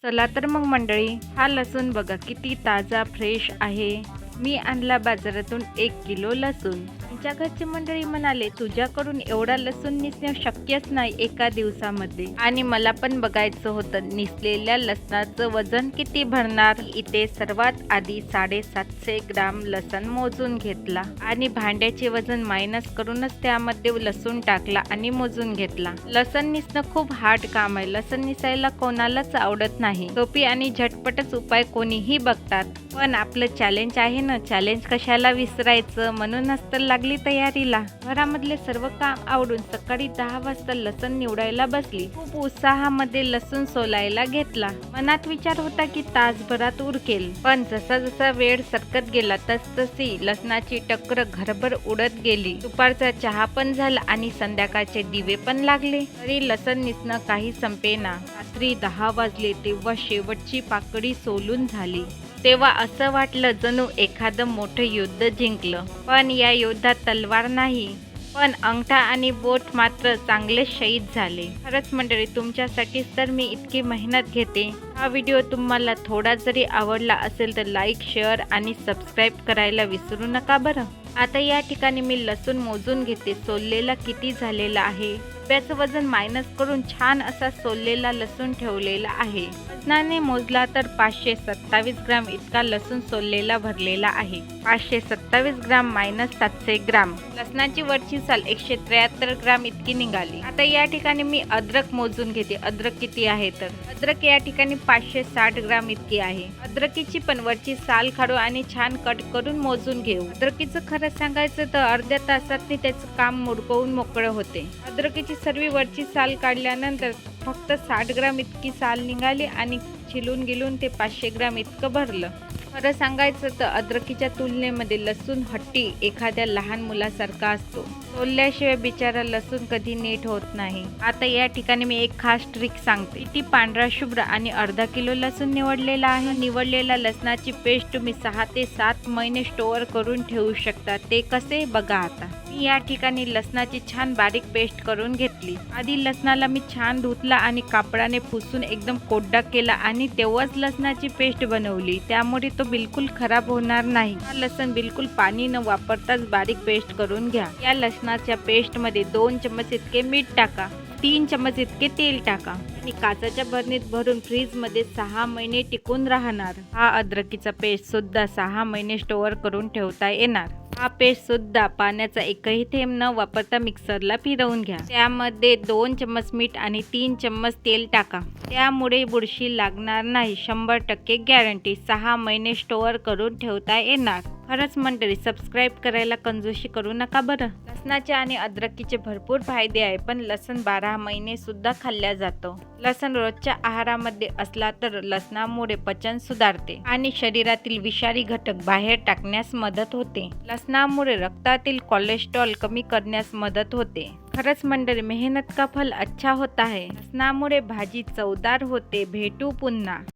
चला तर मग मंडळी, हा लसूण बघा किती ताजा फ्रेश आहे. मी आणला बाजारातून 1 किलो लसूण. आमच्या घरचे मंडळी म्हणाले, तुझ्याकडून एवढा लसूण निसणं शक्यच नाही एका दिवसामध्ये. आणि मला पण बघायचं होतं निसलेल्या लसणाचं वजन किती भरणार. इथे सर्वात आधी 750 ग्राम लसण मोजून घेतला आणि भांड्याचे वजन मायनस करूनच त्यामध्ये लसूण टाकला आणि मोजून घेतला. लसण निसणं खूप हार्ड काम आहे. लसण निसायला कोणालाच आवडत नाही. सोपी आणि झटपटच उपाय कोणीही बघतात, पण आपलं चॅलेंज आहे ना, चॅलेंज कशाला विसरायचं. म्हणूनच तर लागली तयारीला. घरामधले सर्व काम आवडून सकाळी 10 वाजता लसूण निवडायला बसली. खूप उत्साहामध्ये लसूण सोलायला घेतला. मनात विचार होता की तासभरात उरकेल, पण जसा जसा वेळ सरकत गेला तसतशी लसणाची टक्कर घरभर उडत गेली. दुपारचा चहा पण झाला आणि संध्याकाळचे दिवे पण लागले, तरी लसूण निसणं काही संपेना. रात्री 10 वाजले तेव्हा शेवटची पाकळी सोलून झाली. तेव्हा असं वाटलं जणू एखादं मोठं युद्ध जिंकलं. पण या युद्धात तलवार नाही, पण अंगठा आणि बोट मात्र चांगले शहीद झाले. खरंच मंडळी, तुमच्यासाठीच तर मी इतकी मेहनत घेते. हा व्हिडिओ तुम्हाला थोडा जरी आवडला असेल तर लाईक, शेअर आणि सबस्क्राईब करायला विसरू नका बरं. आता या ठिकाणी मी लसूण मोजून घेते. सोललेला किती झालेला आहे. डब्याचं वजन मायनस करून छान असा सोललेला लसूण ठेवलेला आहे. वजनाने मोजला तर 527 ग्राम इतका लसूण सोललेला भरलेला आहे. 527 ग्राम मायनस 700 ग्राम. लसणाची वरची साल 173 ग्राम इतकी निघाली. आता या ठिकाणी मी अद्रक मोजून घेते. अद्रक किती आहे तर अद्रक या ठिकाणी 560 ग्राम इतकी आहे. अद्रकीची पण वरची साल काढू आणि छान कट करून मोजून घेऊ. अद्रकीचं खरं सांगायचं तर अर्ध्या तासात त्याचं काम मुरकवून मोकळं होते. अद्रकीची सर्व वरची साल काढल्यानंतर फक्त 60 ग्राम इतकी साल निघाली आणि छिलून गिलून ते 500 ग्राम इतकं भरलं. खरं सांगायचं तर अद्रकीच्या तुलनेमध्ये लसूण हट्टी एखाद्या लहान मुलासारखा असतो. सोलल्याशिवाय बिचारा लसूण कधी नीट होत नाही. आता या ठिकाणी मी एक खास ट्रिक सांगते. ती पांढरा शुभ्र आणि अर्धा किलो लसूण निवडलेला आहे. निवडलेला लसणाची पेस्ट तुम्ही 6 ते 7 महिने स्टोअर करून ठेवू शकता. ते कसे बघा. आता मी या ठिकाणी लसणाची छान बारीक पेस्ट करून घेतली. आधी लसणाला मी छान धुतला आणि कापडाने पुसून एकदम कोरडा केला आणि तेव्हाच लसणाची पेस्ट बनवली. त्यामुळे तो बिलकुल खराब होणार नाही. हा लसूण बिलकुल पाणी न वापरताच बारीक पेस्ट करून घ्या. या लसणाच्या पेस्ट मध्ये 2 चमच इतके मीठ टाका, 3 चमच इतके तेल टाका आणि काचेच्या बरणीत भरून फ्रीज मध्ये 6 महिने टिकून राहणार. हा अद्रकीचा पेस्ट सुद्धा 6 महिने स्टोअर करून ठेवता येणार. हा पेस्ट सुद्धा पाण्याचा एकही थेंब न वापरता मिक्सरला फिरवून घ्या. त्यामध्ये 2 चमच मीठ आणि 3 चमच तेल टाका. त्यामुळे बुरशी लागणार नाही. 100% गॅरंटी. 6 महिने स्टोअर करून ठेवता येणार. खरंच मंडळी, सबस्क्राईब करायला कंजूसी करू नका बरं. लसणाचे आणि अद्रकीचे भरपूर फायदे आहे, पण लसूण 12 महिने सुद्धा खाल्ल्या जातो. लसूण रोजच्या आहारामध्ये असला तर लसणामुळे पचन सुधारते आणि शरीरातील विषारी घटक बाहेर टाकण्यास मदत होते. लसणामुळे रक्तातील कोलेस्ट्रॉल कमी करण्यास मदत होते. खरंच मंडळी, मेहनत का फल अच्छा होता है. लसणामुळे भाजी चवदार होते. भेटू पुन्हा.